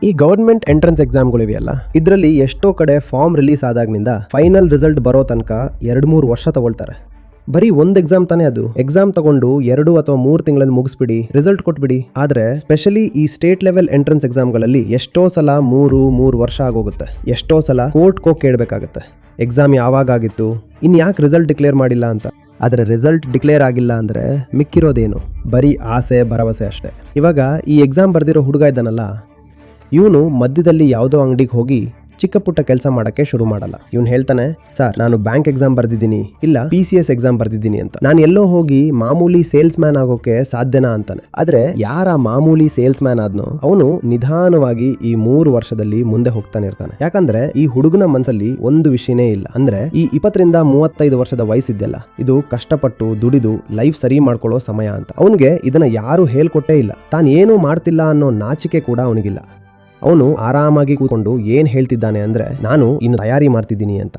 ಈ government entrance ಎಕ್ಸಾಮ್ಗಳಿವೆಯಲ್ಲ, ಇದರಲ್ಲಿ ಎಷ್ಟೋ ಕಡೆ ಫಾರ್ಮ್ ರಿಲೀಸ್ ಆದಾಗಿನಿಂದ ಫೈನಲ್ ರಿಸಲ್ಟ್ ಬರೋ ತನಕ 2-3 ವರ್ಷ ತಗೊಳ್ತಾರೆ. ಬರೀ ಒಂದು ಎಕ್ಸಾಮ್ ತಾನೇ ಅದು. ಎಕ್ಸಾಮ್ ತಗೊಂಡು 2 ಅಥವಾ 3 ತಿಂಗಳಲ್ಲಿ ಮುಗಿಸ್ಬಿಡಿ, ರಿಸಲ್ಟ್ ಕೊಟ್ಬಿಡಿ. ಆದ್ರೆ ಸ್ಪೆಷಲಿ ಈ ಸ್ಟೇಟ್ ಲೆವೆಲ್ ಎಂಟ್ರೆನ್ಸ್ ಎಕ್ಸಾಮ್ಗಳಲ್ಲಿ ಎಷ್ಟೋ ಸಲ 3 ವರ್ಷ ಆಗೋಗುತ್ತೆ. ಎಷ್ಟೋ ಸಲ ಕೋರ್ಟ್ಗೆ ಹೋಗಿ ಕೇಳಬೇಕಾಗತ್ತೆ, ಎಕ್ಸಾಮ್ ಯಾವಾಗ ಆಗಿತ್ತು, ಇನ್ನು ಯಾಕೆ ರಿಸಲ್ಟ್ ಡಿಕ್ಲೇರ್ ಮಾಡಿಲ್ಲ ಅಂತ. ಆದರೆ ರಿಸಲ್ಟ್ ಡಿಕ್ಲೇರ್ ಆಗಿಲ್ಲ ಅಂದರೆ ಮಿಕ್ಕಿರೋದೇನು? ಬರೀ ಆಸೆ ಭರವಸೆ ಅಷ್ಟೇ. ಇವಾಗ ಈ ಎಕ್ಸಾಮ್ ಬರೆದಿರೋ ಹುಡುಗ ಇದ್ದಾನಲ್ಲ, ಇವನು ಮಧ್ಯದಲ್ಲಿ ಯಾವುದೋ ಅಂಗಡಿಗೆ ಹೋಗಿ ಚಿಕ್ಕ ಪುಟ್ಟ ಕೆಲಸ ಮಾಡೋಕ್ಕೆ ಶುರು ಮಾಡಲ್ಲ. ಇವನು ಹೇಳ್ತಾನೆ, ಸರ್ ನಾನು ಬ್ಯಾಂಕ್ ಎಕ್ಸಾಮ್ ಬರ್ದಿದ್ದೀನಿ, ಇಲ್ಲ PCS ಎಕ್ಸಾಮ್ ಬರ್ದಿದ್ದೀನಿ ಅಂತ. ನಾನು ಎಲ್ಲೋ ಹೋಗಿ ಮಾಮೂಲಿ ಸೇಲ್ಸ್ ಮ್ಯಾನ್ ಆಗೋಕೆ ಸಾಧ್ಯನಾ ಅಂತಾನೆ. ಆದ್ರೆ ಯಾರ ಮಾಮೂಲಿ ಸೇಲ್ಸ್ ಮ್ಯಾನ್ ಆದ್ನೋ ಅವನು ನಿಧಾನವಾಗಿ ಈ 3 ವರ್ಷದಲ್ಲಿ ಮುಂದೆ ಹೋಗ್ತಾನೆ ಇರ್ತಾನೆ. ಯಾಕಂದ್ರೆ ಈ ಹುಡುಗನ ಮನಸ್ಸಲ್ಲಿ ಒಂದು ವಿಷಯನೇ ಇಲ್ಲ, ಅಂದ್ರೆ ಈ 20ರಿಂದ 35 ವರ್ಷದ ವಯಸ್ಸಿದ್ದೆಲ್ಲ ಇದು ಕಷ್ಟಪಟ್ಟು ದುಡಿದು ಲೈಫ್ ಸರಿ ಮಾಡ್ಕೊಳ್ಳೋ ಸಮಯ ಅಂತ. ಅವನಿಗೆ ಇದನ್ನ ಯಾರು ಹೇಳ್ಕೊಟ್ಟೇ ಇಲ್ಲ. ತಾನು ಏನೂ ಮಾಡ್ತಿಲ್ಲ ಅನ್ನೋ ನಾಚಿಕೆ ಕೂಡ ಅವನಿಗಿಲ್ಲ. ಅವನು ಆರಾಮಾಗಿ ಕೂತ್ಕೊಂಡು ಏನ್ ಹೇಳ್ತಿದ್ದಾನೆ ಅಂದ್ರೆ, ನಾನು ಇನ್ನು ತಯಾರಿ ಮಾಡ್ತಿದ್ದೀನಿ ಅಂತ.